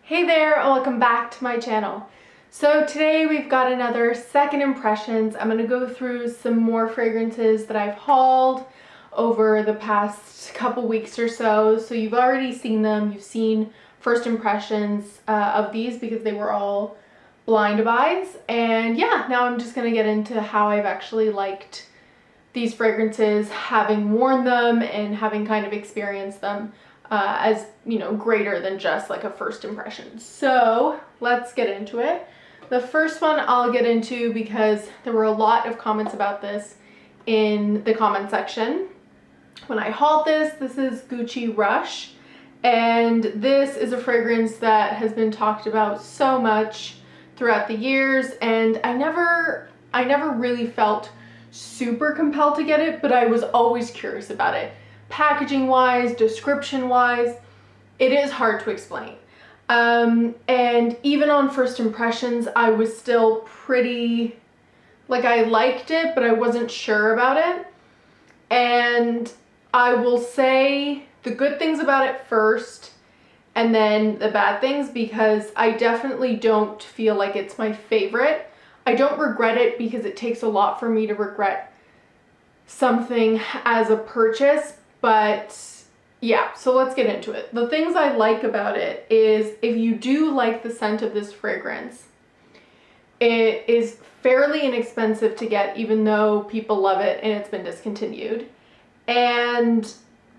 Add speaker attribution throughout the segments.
Speaker 1: Hey there, welcome back to my channel. So today we've got another second impressions. I'm going to go through some more fragrances that I've hauled over the past couple weeks or so. So you've already seen them, you've seen first impressions of these because they were all blind buys. And yeah, now I'm just going to get into how I've actually liked these fragrances, having worn them and having kind of experienced them. As you know, greater than just like a first impression. So let's get into it. The first one I'll get into because there were a lot of comments about this in the comment section. When I hauled this is Gucci Rush, and this is a fragrance that has been talked about so much throughout the years, and I never really felt super compelled to get it, but I was always curious about it. Packaging wise, description wise, it is hard to explain. And even on first impressions, I was still pretty, like, I liked it, but I wasn't sure about it. And I will say the good things about it first and then the bad things, because I definitely don't feel like it's my favorite. I don't regret it because it takes a lot for me to regret something as a purchase. But yeah, so let's get into it. The things I like about it is, if you do like the scent of this fragrance, it is fairly inexpensive to get, even though people love it and it's been discontinued. And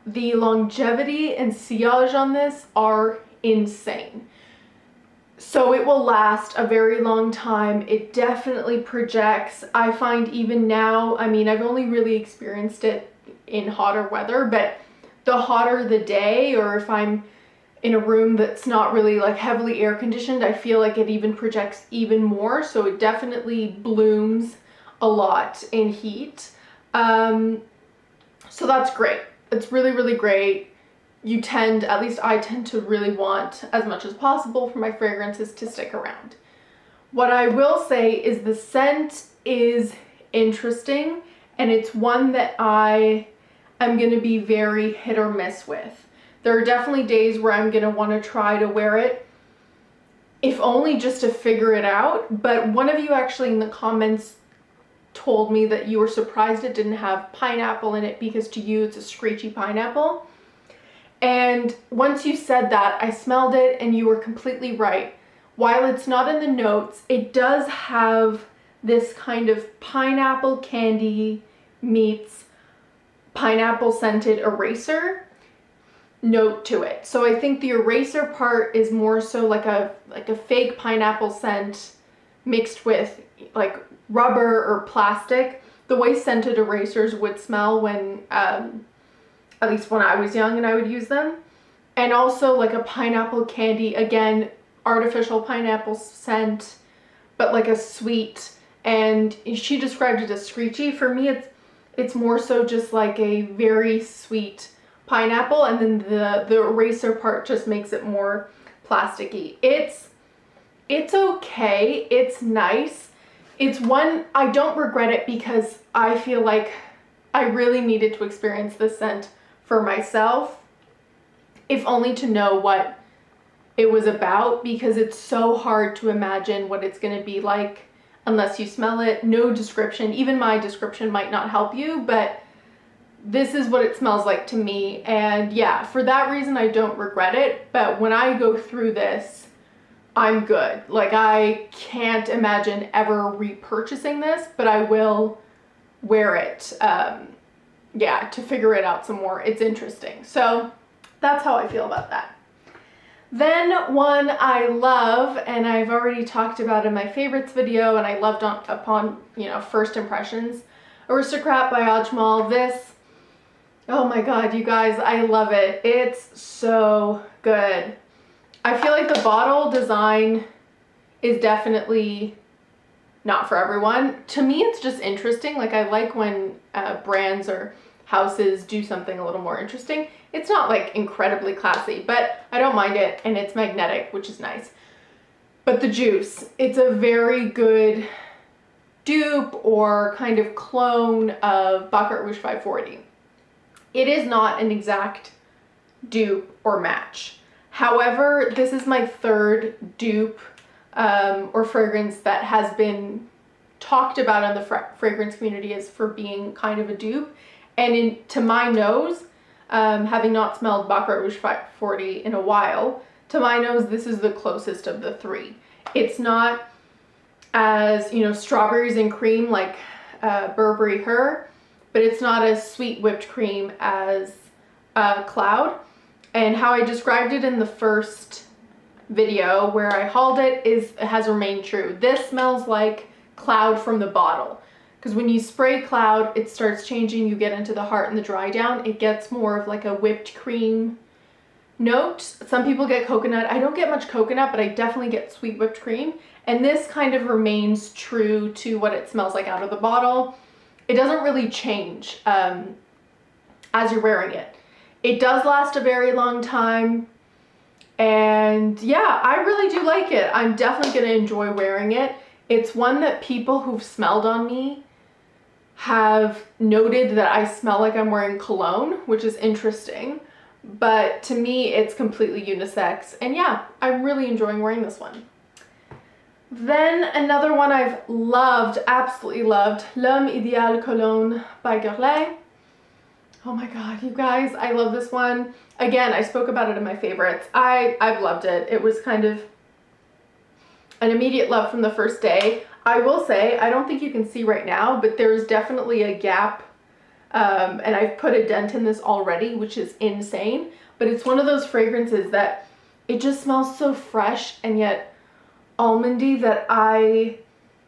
Speaker 1: the longevity and sillage on this are insane. So it will last a very long time. It definitely projects. I find even now, I mean, I've only really experienced it in hotter weather, but the hotter the day, or if I'm in a room that's not really like heavily air conditioned, I feel like it even projects even more. So it definitely blooms a lot in heat. So that's great. It's really, really great. You tend, at least I tend to really want as much as possible for my fragrances to stick around. What I will say is the scent is interesting, and it's one that I'm going to be very hit or miss with. There are definitely days where I'm going to want to try to wear it, if only just to figure it out. But one of you actually in the comments told me that you were surprised it didn't have pineapple in it, because to you it's a screechy pineapple. And once you said that, I smelled it and you were completely right. While it's not in the notes, it does have this kind of pineapple candy meets pineapple scented eraser note to it. So I think the eraser part is more so like a fake pineapple scent mixed with like rubber or plastic, the way scented erasers would smell when at least when I was young and I would use them. And also like a pineapple candy, again, artificial pineapple scent, but like a sweet. And she described it as screechy. For me, it's more so just like a very sweet pineapple, and then the eraser part just makes it more plasticky. It's okay. It's nice. It's one, I don't regret it because I feel like I really needed to experience this scent for myself, if only to know what it was about, because it's so hard to imagine what it's going to be like unless you smell it. No description, even my description might not help you, but this is what it smells like to me. And yeah, for that reason I don't regret it. But when I go through this, I'm good. Like, I can't imagine ever repurchasing this, but I will wear it, yeah, to figure it out some more. It's interesting. So that's how I feel about that. Then one I love, and I've already talked about in my favorites video, and I loved upon, you know, first impressions, Aristocrat by Ajmal. This, oh my god, you guys, I love it. It's so good. I feel like the bottle design is definitely not for everyone. To me, it's just interesting. Like, I like when brands or houses do something a little more interesting. It's not like incredibly classy, but I don't mind it, and it's magnetic, which is nice. But the juice, it's a very good dupe or kind of clone of Baccarat Rouge 540. It is not an exact dupe or match. However, this is my third dupe or fragrance that has been talked about in the fragrance community as for being kind of a dupe. And to my nose, having not smelled Baccarat Rouge 540 in a while, to my nose, this is the closest of the three. It's not as, you know, strawberries and cream like Burberry Her, but it's not as sweet whipped cream as Cloud. And how I described it in the first video where I hauled it has remained true. This smells like Cloud from the bottle. Because when you spray Cloud, it starts changing. You get into the heart and the dry down. It gets more of like a whipped cream note. Some people get coconut. I don't get much coconut, but I definitely get sweet whipped cream. And this kind of remains true to what it smells like out of the bottle. It doesn't really change as you're wearing it. It does last a very long time. And yeah, I really do like it. I'm definitely going to enjoy wearing it. It's one that people who've smelled on me have noted that I smell like I'm wearing cologne, which is interesting. But to me, it's completely unisex. And yeah, I'm really enjoying wearing this one. Then another one I've loved, absolutely loved, L'Homme Idéal Cologne by Guerlain. Oh my god, you guys, I love this one. Again, I spoke about it in my favorites. I've loved it. It was kind of an immediate love from the first day. I will say, I don't think you can see right now, but there's definitely a gap. And I've put a dent in this already, which is insane. But it's one of those fragrances that it just smells so fresh and yet almondy that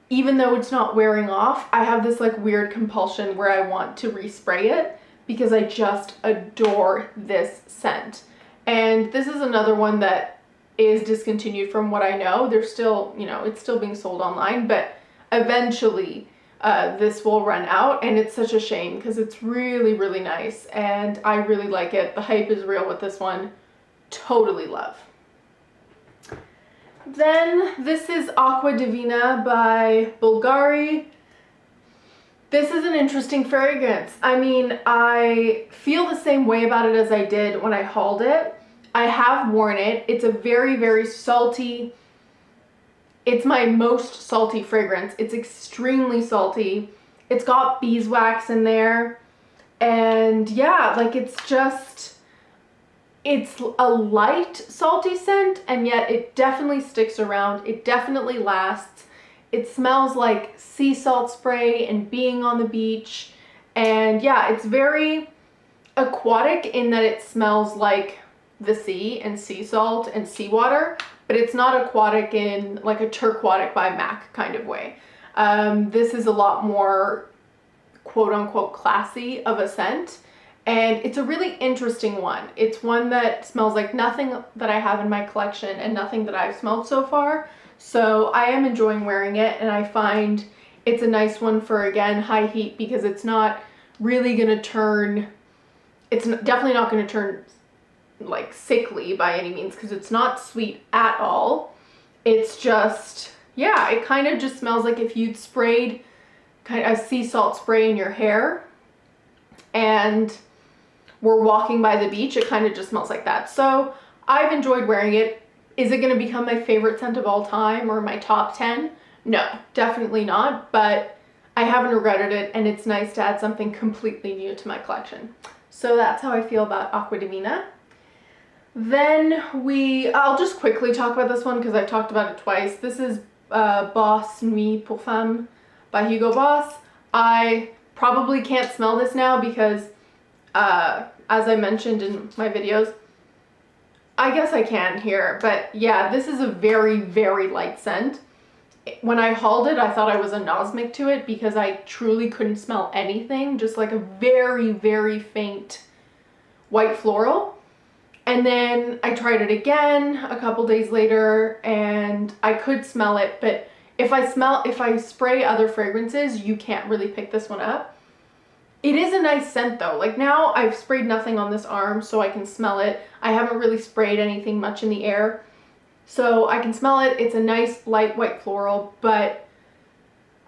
Speaker 1: even though it's not wearing off, I have this like weird compulsion where I want to respray it because I just adore this scent. And this is another one that is discontinued from what I know. They're still, you know, it's still being sold online, but eventually this will run out, and it's such a shame because it's really, really nice and I really like it. The hype is real with this one. Totally love. Then this is Aqua Divina by Bvlgari. This is an interesting fragrance. I mean, I feel the same way about it as I did when I hauled it. I have worn it. It's a very, very salty, it's my most salty fragrance. It's extremely salty. It's got beeswax in there. And yeah, like it's a light salty scent, and yet it definitely sticks around. It definitely lasts. It smells like sea salt spray and being on the beach. And yeah, it's very aquatic in that it smells like the sea and sea salt and seawater, but it's not aquatic in like a Turquatic by MAC kind of way. This is a lot more quote unquote classy of a scent, and it's a really interesting one. It's one that smells like nothing that I have in my collection and nothing that I've smelled so far. So I am enjoying wearing it, and I find it's a nice one for, again, high heat, because it's not really gonna turn, it's definitely not gonna turn like sickly by any means, because it's not sweet at all. It's just, yeah, it kind of just smells like if you'd sprayed kind of a sea salt spray in your hair and were walking by the beach. It kind of just smells like that. So I've enjoyed wearing it. Is it going to become my favorite scent of all time or my top 10? No, definitely not, but I haven't regretted it, and it's nice to add something completely new to my collection. So that's how I feel about Aqua Divina. Then I'll just quickly talk about this one because I've talked about it twice. This is Boss Nuit pour Femme by Hugo Boss. I probably can't smell this now because, as I mentioned in my videos, I guess I can here, but yeah, this is a very, very light scent. When I hauled it, I thought I was anosmic to it because I truly couldn't smell anything, just like a very, very faint white floral. And then I tried it again a couple days later and I could smell it, but if I spray other fragrances, you can't really pick this one up. It is a nice scent though. Like now I've sprayed nothing on this arm so I can smell it. I haven't really sprayed anything much in the air, so I can smell it. It's a nice light white floral, but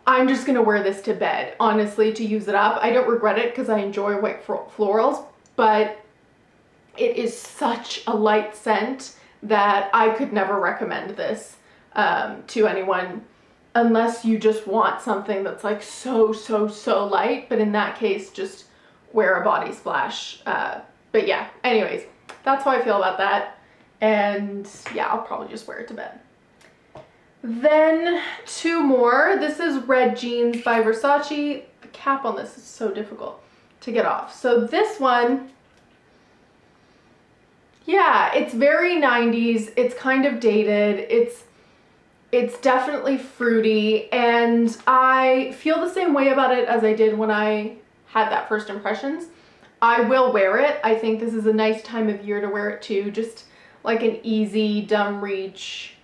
Speaker 1: I'm just gonna wear this to bed, honestly, to use it up. I don't regret it because I enjoy white florals, but it is such a light scent that I could never recommend this to anyone unless you just want something that's like so light. But in that case, just wear a body splash. But yeah, anyways, that's how I feel about that. And yeah, I'll probably just wear it to bed. Then two more. This is Red Jeans by Versace. The cap on this is so difficult to get off. So this one, yeah, it's very 90s. It's kind of dated. It's definitely fruity, and I feel the same way about it as I did when I had that first impressions. I will wear it. I think this is a nice time of year to wear it too. Just like an easy, dumb reach,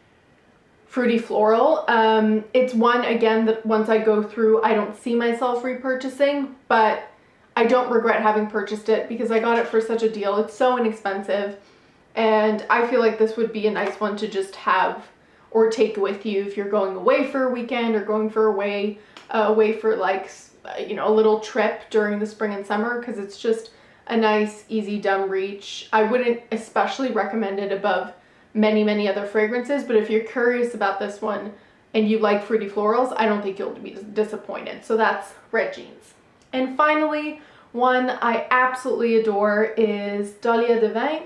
Speaker 1: fruity floral. It's one, again, that once I go through, I don't see myself repurchasing, but I don't regret having purchased it because I got it for such a deal. It's so inexpensive, and I feel like this would be a nice one to just have or take with you if you're going away for a weekend or going for away for like, you know, a little trip during the spring and summer, because it's just a nice, easy, dumb reach. I wouldn't especially recommend it above many other fragrances, but if you're curious about this one and you like fruity florals, I don't think you'll be disappointed. So that's Red Jeans. And finally, one I absolutely adore is Dahlia Divin,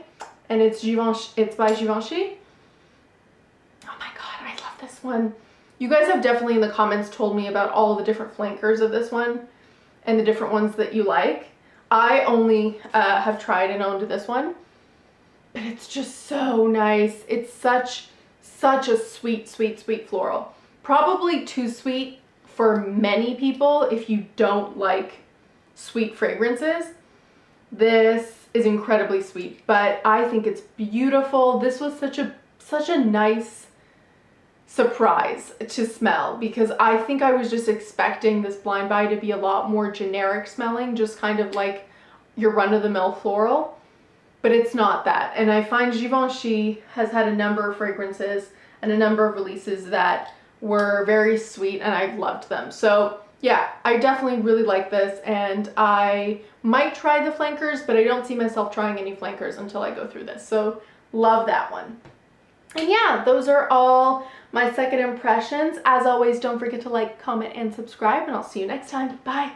Speaker 1: and it's by Givenchy. Oh my god, I love this one. You guys have definitely in the comments told me about all the different flankers of this one and the different ones that you like. I only have tried and owned this one, but it's just so nice. It's such a sweet floral. Probably too sweet for many people if you don't like sweet fragrances. This is incredibly sweet, but I think it's beautiful. This was such a nice surprise to smell, because I think I was just expecting this blind buy to be a lot more generic smelling, just kind of like your run-of-the-mill floral, but it's not that. And I find Givenchy has had a number of fragrances and a number of releases that were very sweet, and I've loved them. So yeah, I definitely really like this, and I might try the flankers, but I don't see myself trying any flankers until I go through this. So love that one. And yeah, those are all my second impressions. As always, don't forget to like, comment, and subscribe, and I'll see you next time. Bye.